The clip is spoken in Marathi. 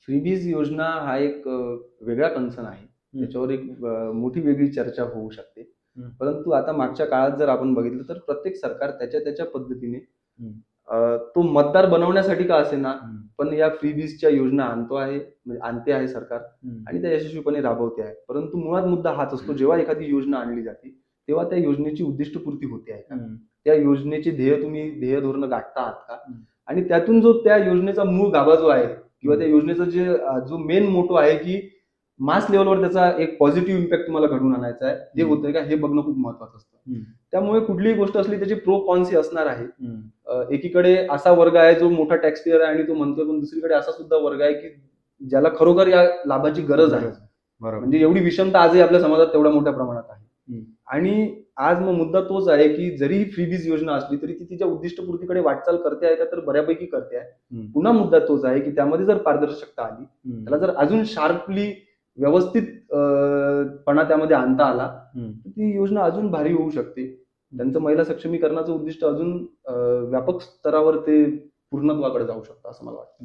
फ्रीबीज योजना हा एक वेगळा कन्सर्न आहे. त्याच्यावर एक मोठी वेगळी चर्चा होऊ शकते. परंतु आता मागच्या काळात जर आपण बघितलं तर प्रत्येक सरकार त्याच्या पद्धतीने तो मतदार बनवण्यासाठी का असेना, पण या फ्रीबीजच्या योजना आणते आहे सरकार आणि त्या यशस्वीपणे राबवते आहे. परंतु मुळात मुद्दा हाच असतो, जेव्हा एखादी योजना आणली जाते, तेव्हा त्या योजनेची उद्दिष्टपूर्ती होते आहे का? त्या योजनेचे ध्येय धोरणं गाठता आहात का? आणि त्यातून जो त्या योजनेचा मूळ गाभा जो आहे किंवा त्या योजनेचा जो मेन मोटो आहे की मास लेवलवर त्याचा एक पॉझिटिव्ह इम्पॅक्ट तुम्हाला घडवून आणायचा आहे, हे होतंय का हे बघणं खूप महत्वाचं असतं. त्यामुळे कुठलीही गोष्ट असली त्याची प्रो कॉन्स असणार आहे. एकीकडे असा वर्ग आहे जो मोठा टॅक्स पेयर आहे आणि तो म्हणतोय, पण दुसरीकडे असा सुद्धा वर्ग आहे की ज्याला खरोखर या लाभाची गरज आहे. म्हणजे एवढी विषमता आजही आपल्या समाजात तेवढ्या मोठ्या प्रमाणात आहे. आणि आज मग मुद्दा तोच आहे की जरी फ्रीबीज योजना असली तरी ती तिच्या उद्दिष्टपूर्तीकडे वाटचाल करते आहे का, तर बऱ्यापैकी करते आहे. पुन्हा मुद्दा तोच आहे की त्यामध्ये जर पारदर्शकता आली, त्याला जर अजून शार्पली व्यवस्थित पणा त्यामध्ये आणता आला, तर ती योजना अजून भारी होऊ शकते. त्यांचं महिला सक्षमीकरणाचं उद्दिष्ट अजून व्यापक स्तरावर ते पूर्णत्वाकडे जाऊ शकतं असं मला वाटतं.